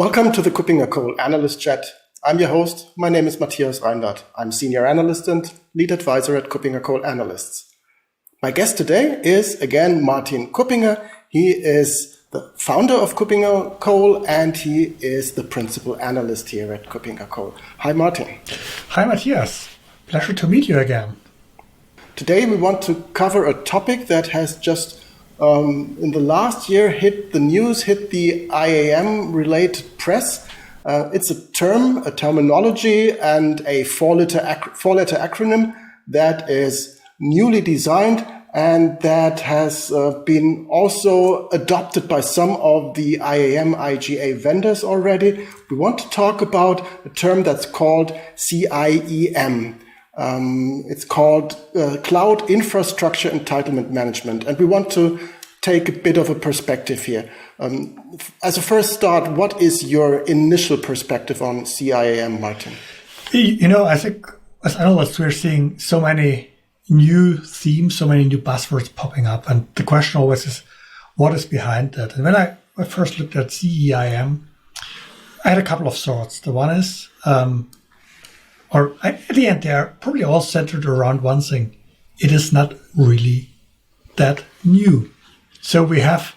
Welcome to the KuppingerCole Analyst Chat. I'm your host. My name is Matthias. I'm Senior Analyst and Lead Advisor at KuppingerCole Analysts. My guest today is, again, Martin Kuppinger. He is the founder of KuppingerCole and he is the Principal Analyst here at KuppingerCole. Hi, Martin. Hi, Matthias. Pleasure to meet you again. Today we want to cover a topic that has just in the last year hit the news, hit the IAM-related press. It's a term, a terminology, and a four-letter acronym that is newly designed and that has been also adopted by some of the IAM IGA vendors already. We want to talk about a term that's called CIEM. It's called Cloud Infrastructure Entitlement Management, and we want to take a bit of a perspective here. As a first start, what is your initial perspective on CIEM, Martin? I think as analysts, we're seeing so many new themes, so many new buzzwords popping up, and the question always is, what is behind that? And when I first looked at CIEM, I had a couple of thoughts. The one is, at the end, they are probably all centered around one thing. It is not really that new. So we have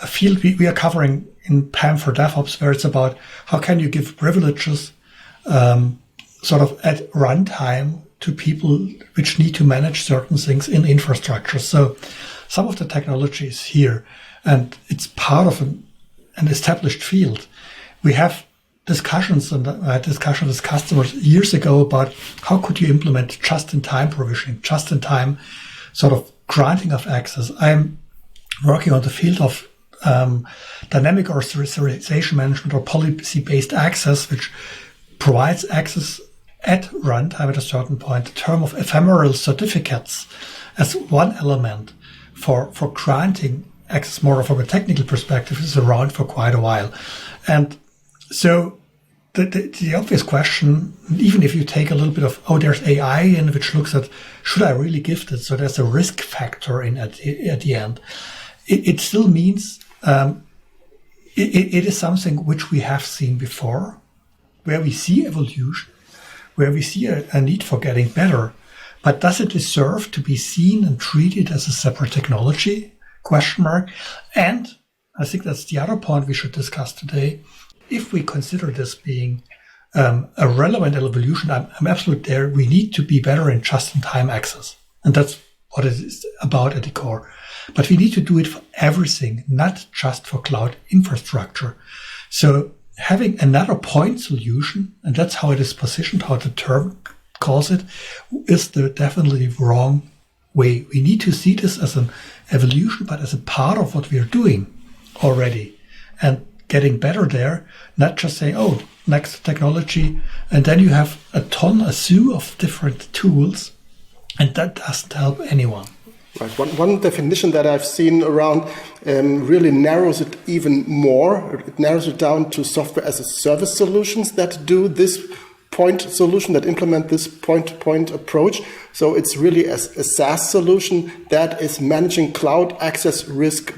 a field we are covering in PAM for DevOps, where it's about how can you give privileges sort of at runtime to people which need to manage certain things in infrastructure. So some of the technology is here, and it's part of an established field. We have discussions, and I had discussions with customers years ago about how could you implement just-in-time provisioning, just-in-time sort of granting of access. I'm working on the field of dynamic authorization management or policy-based access, which provides access at runtime at a certain point. The term of ephemeral certificates as one element for granting access more from a technical perspective is around for quite a while. And so the obvious question, even if you take a little bit of, there's AI in which looks at, should I really give this? So there's a risk factor in at the end. It still means it is something which we have seen before, where we see evolution, where we see a need for getting better. But does it deserve to be seen and treated as a separate technology? Question mark. And I think that's the other point we should discuss today. If we consider this being a relevant evolution, I'm absolutely there. We need to be better in just-in-time access. And that's what it is about at the core. But we need to do it for everything, not just for cloud infrastructure. So having another point solution, and that's how it is positioned, how the term calls it, is the definitely wrong way. We need to see this as an evolution, but as a part of what we are doing already. And getting better there, not just saying, next technology, and then you have a slew of different tools, and that doesn't help anyone. Right. One definition that I've seen around really narrows it even more. It narrows it down to software as a service solutions that do this point solution, that implement this point-to-point approach. So it's really a SaaS solution that is managing cloud access risk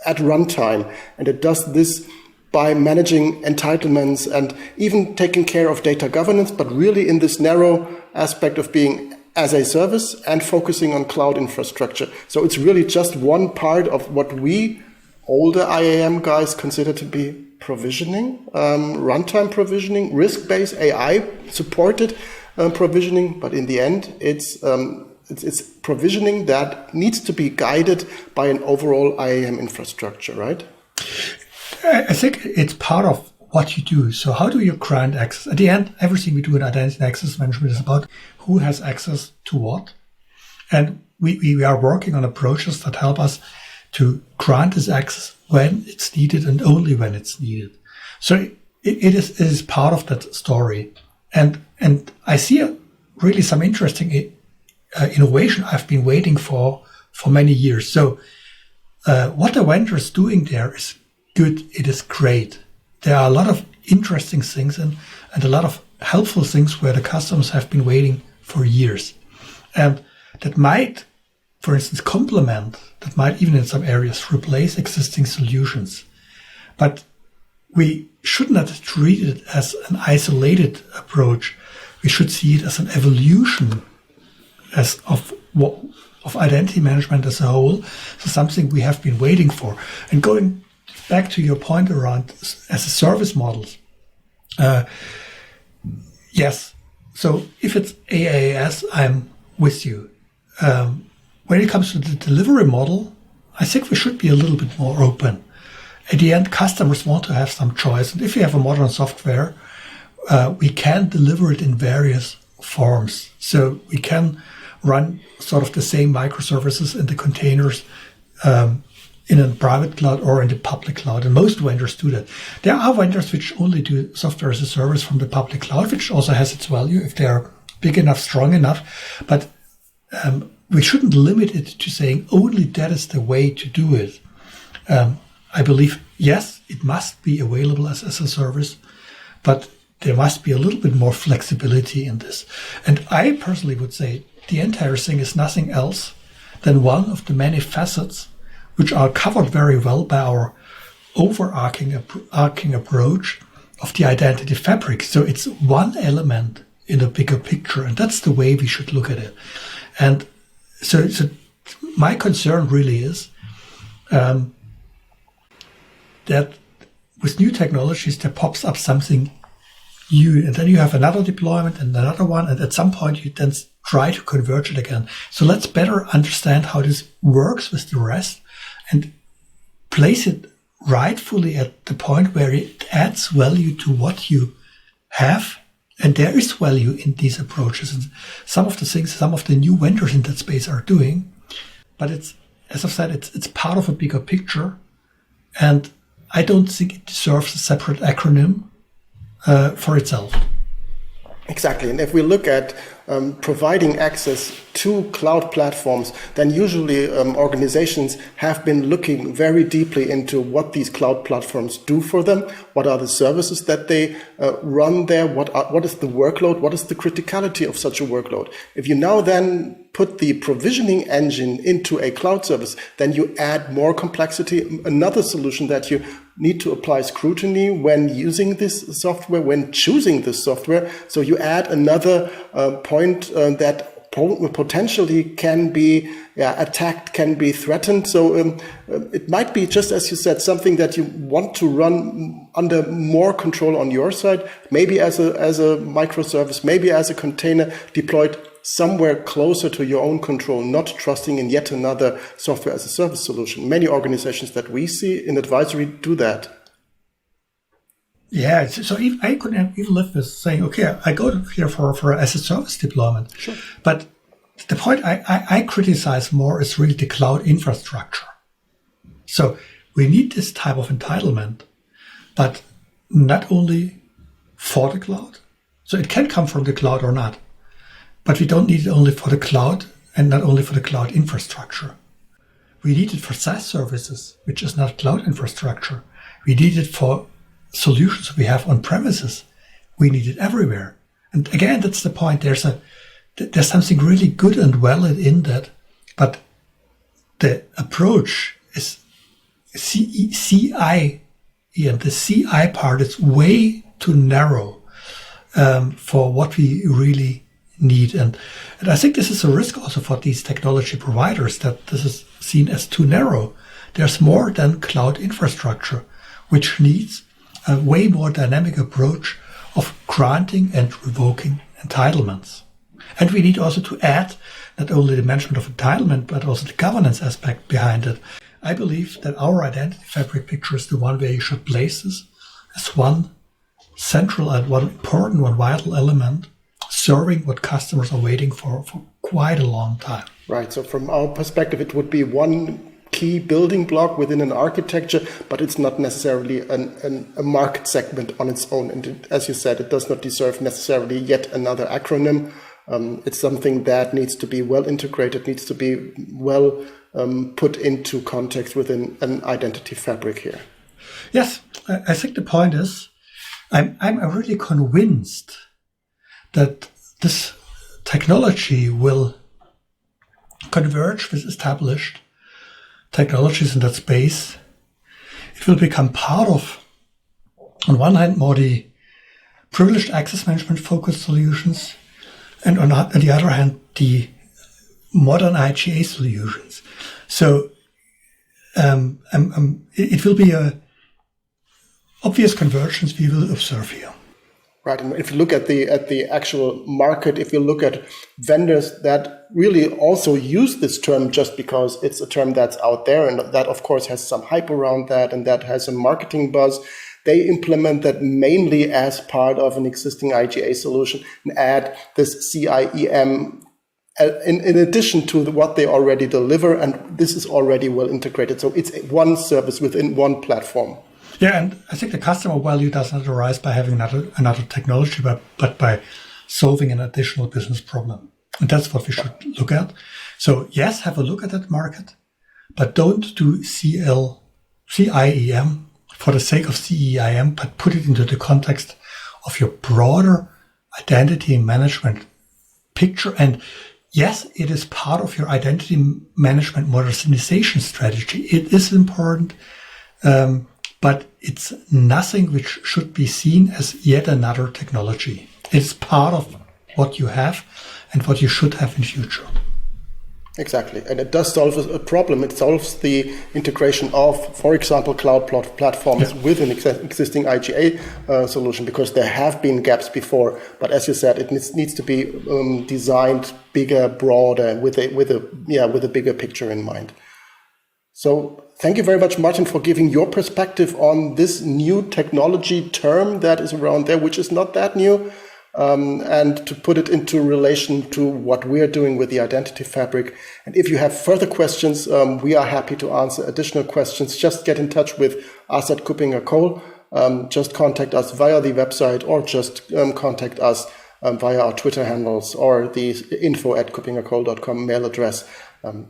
at runtime. And it does this by managing entitlements and even taking care of data governance, but really in this narrow aspect of being as a service and focusing on cloud infrastructure. So it's really just one part of what we older IAM guys consider to be provisioning, runtime provisioning, risk-based AI supported provisioning. But in the end, it's provisioning that needs to be guided by an overall IAM infrastructure, right? I think it's part of what you do. So how do you grant access? At the end, everything we do in identity and access management is about who has access to what. And we are working on approaches that help us to grant this access when it's needed and only when it's needed. So it is part of that story. And I see really some interesting innovation I've been waiting for many years. So what the vendor is doing there is good. It is great. There are a lot of interesting things and a lot of helpful things where the customers have been waiting for years. And that might, for instance, complement, that might even in some areas replace existing solutions. But we should not treat it as an isolated approach. We should see it as an evolution of identity management as a whole. So something we have been waiting for. And going back to your point around as a service models, yes. So if it's AaaS, I'm with you. When it comes to the delivery model, I think we should be a little bit more open. At the end, customers want to have some choice. And if you have a modern software, we can deliver it in various forms. So we can run sort of the same microservices in the containers in a private cloud or in the public cloud. And most vendors do that. There are vendors which only do software as a service from the public cloud, which also has its value if they are big enough, strong enough. But we shouldn't limit it to saying only that is the way to do it. I believe, yes, it must be available as a service, but there must be a little bit more flexibility in this. And I personally would say the entire thing is nothing else than one of the many facets which are covered very well by our overarching approach of the identity fabric. So it's one element in a bigger picture, and that's the way we should look at it. And so my concern really is that with new technologies, there pops up something new, and then you have another deployment and another one, and at some point you then try to converge it again. So let's better understand how this works with the rest and place it rightfully at the point where it adds value to what you have. And there is value in these approaches. And some of the things, some of the new vendors in that space are doing, but it's, as I've said, it's part of a bigger picture. And I don't think it deserves a separate acronym for itself. Exactly. And if we look at providing access to cloud platforms, then usually organizations have been looking very deeply into what these cloud platforms do for them. What are the services that they run there? What is the workload? What is the criticality of such a workload? If you now then put the provisioning engine into a cloud service, then you add more complexity. Another solution that you need to apply scrutiny when using this software, when choosing this software. So you add another point that potentially can be attacked, can be threatened. So it might be, just as you said, something that you want to run under more control on your side, maybe as a microservice, maybe as a container deployed somewhere closer to your own control, not trusting in yet another software as a service solution. Many organizations that we see in advisory do that. Yeah, so I could even live with saying, okay, I go here for as a service deployment. Sure. But the point I criticize more is really the cloud infrastructure. So we need this type of entitlement, but not only for the cloud. So it can come from the cloud or not. But we don't need it only for the cloud and not only for the cloud infrastructure. We need it for SaaS services, which is not cloud infrastructure. We need it for solutions we have on premises. We need it everywhere. And again, that's the point. There's something really good and valid in that, but the approach is CIEM. The CI part is way too narrow for what we really need. And I think this is a risk also for these technology providers, that this is seen as too narrow. There's more than cloud infrastructure, which needs a way more dynamic approach of granting and revoking entitlements. And we need also to add not only the management of entitlement, but also the governance aspect behind it. I believe that our identity fabric picture is the one where you should place this as one central and one important, one vital element, serving what customers are waiting for quite a long time. Right. So from our perspective, it would be one key building block within an architecture, but it's not necessarily a market segment on its own. And as you said, it does not deserve necessarily yet another acronym. It's something that needs to be well integrated, needs to be well put into context within an identity fabric here. Yes, I think the point is, I'm really convinced that this technology will converge with established technologies in that space. It will become part of on one hand, more the privileged access management focused solutions, and on the other hand, the modern IGA solutions. So it will be a obvious convergence we will observe here. Right, and if you look at the actual market, if you look at vendors that really also use this term just because it's a term that's out there and that of course has some hype around that and that has a marketing buzz, they implement that mainly as part of an existing IGA solution and add this CIEM in addition to what they already deliver, and this is already well integrated. So it's one service within one platform. Yeah, and I think the customer value does not arise by having another technology, but by solving an additional business problem. And that's what we should look at. So yes, have a look at that market, but don't do CIEM for the sake of CIEM, but put it into the context of your broader identity management picture. And yes, it is part of your identity management modernization strategy. It is important, but it's nothing which should be seen as yet another technology. It's part of what you have and what you should have in future. Exactly. And it does solve a problem. It solves the integration of, for example, cloud platforms with an existing IGA solution, because there have been gaps before. But as you said, it needs to be designed bigger, broader, with a bigger picture in mind. So thank you very much, Martin, for giving your perspective on this new technology term that is around there, which is not that new. And to put it into relation to what we're doing with the identity fabric. And if you have further questions, we are happy to answer additional questions. Just get in touch with us at KuppingerCole. Just contact us via the website, or just contact us via our Twitter handles or the info@kuppingercole.com mail address.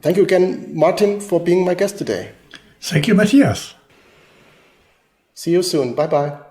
Thank you again, Martin, for being my guest today. Thank you, Matthias. See you soon. Bye-bye.